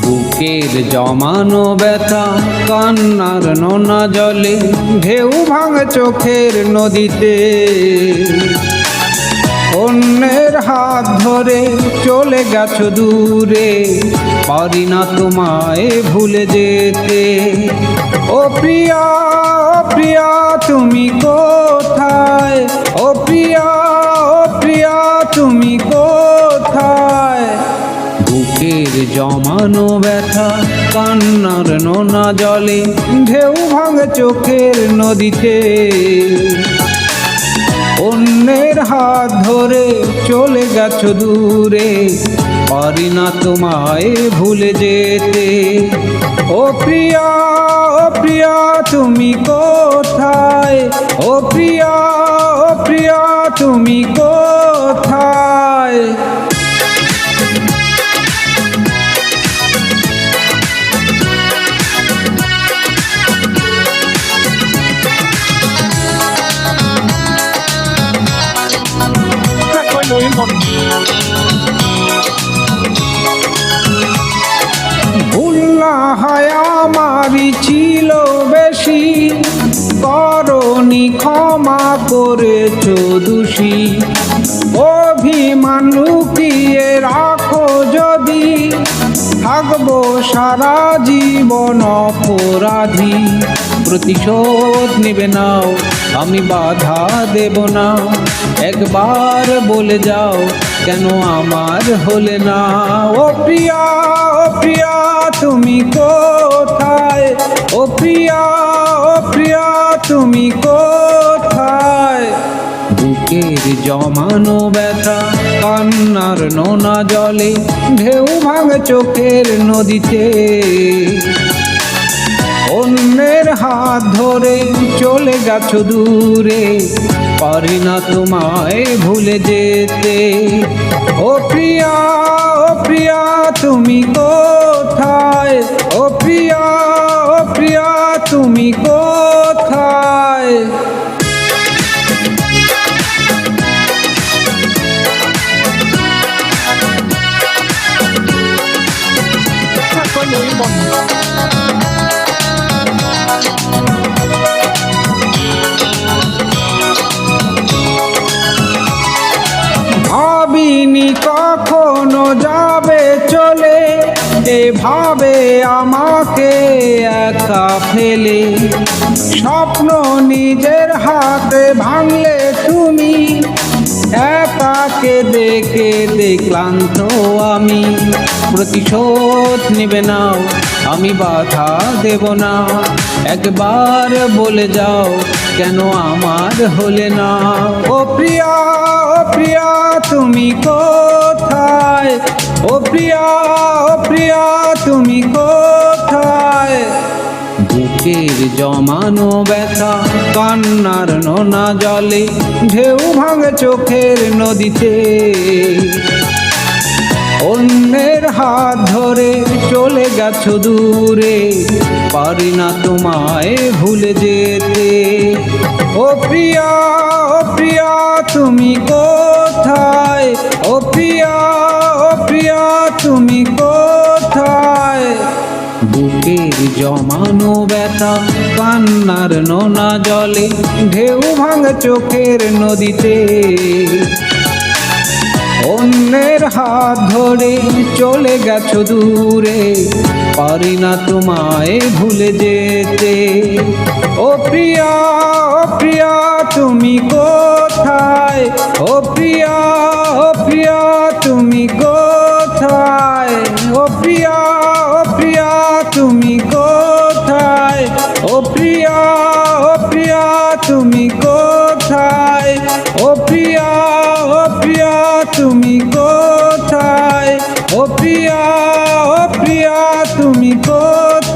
বুকের জমানো ব্যথা কান্নার নোনা জলে, ঢেউ ভাঙে চোখের নদীতে। অন্যের হাত ধরে চলে গেছো দূরে, পারি না তোমায় ভুলে যেতে। ও প্রিয়া, ও প্রিয়া তুমি কোথায়? ও প্রিয়া, ও প্রিয়া তুমি কোথায়? বুকের জমানো ব্যথা কান্নার নোনা জলে, ঢেউ ভাঙে চোখের নদীতে। অন্যের হাত ধরে চলে গেছো দূরে, পারি না তোমায় ভুলে যেতে। ও প্রিয়া, ও প্রিয়া তুমি কোথায়? ও প্রিয়া, ও প্রিয়া তুমি কোথায়? ভুল না হয় আমারই ছিল বেশি, করনি ক্ষমা করেছো দোষী। অভিমান লুকিয়ে রাখো যদি, থাকবো সারা জীবন অপরাধী। প্রতিশোধ নিবে নাও, আমি বাধা দেব না। একবার বলে যাও কেন আমার হলে না? ও প্রিয়া, ও প্রিয়া তুমি কোথায়? ও প্রিয়া, ও প্রিয়া তুমি কোথায়? বুকের জমানো ব্যথা কান্নার নোনা জলে, ঢেউ ভাঙে চোখের নদীতে। অন্যের হাত ধরে চলে গেছো দূরে, পারি না তোমায় ভুলে যেতে। ও প্রিয়া, ও প্রিয়া তুমি কোথায়? ও প্রিয়া, ও প্রিয়া তুমি কোথায়? ভাবিনি কখনো যাবে চলে, এভাবে আমাকে একা ফেলে। স্বপ্ন নিজের হাতে ভাঙলে তুমি, একাকে দেখে ক্লান্ত আমি। প্রতিশোধ নিবে নাও, আমি বাধা দেব না। একবার বলে যাও কেন আমার হলে না? ও প্রিয়া, ও প্রিয়া তুমি কোথায়? ও প্রিয়া, ও প্রিয়া তুমি কোথায়? বুকের জমানো ব্যথা কান্নার নোনা জলে, ঢেউ ভাঙে চোখের নদীতে। অন্যের হাত ধরে চলে গেছো দূরে, পারি না তোমায় ভুলে যেতে। ও প্রিয়া, ও প্রিয়া তুমি কোথায়? ও প্রিয়া, ও প্রিয়া তুমি কোথায়? বুকের জমানো ব্যথা কান্নার নোনা জলে, ঢেউ ভাঙে চোখের নদীতে। অন্যের হাত ধরে চলে গেছো দূরে, পারি না তোমায় ভুলে যেতে। ও প্রিয়া, ও প্রিয়া তুমি কোথায়? ও প্রিয়া, ও প্রিয়া তুমি কোথায়? ও প্রিয়া, ও প্রিয়া তুমি কোথায়? ও প্রিয়া, ও প্রিয়া তুমি কোথায়? ও প্রিয়া, ও প্রিয়া তুমি কোথায়? ও প্রিয়া, ও প্রিয়া তুমি কোথায়?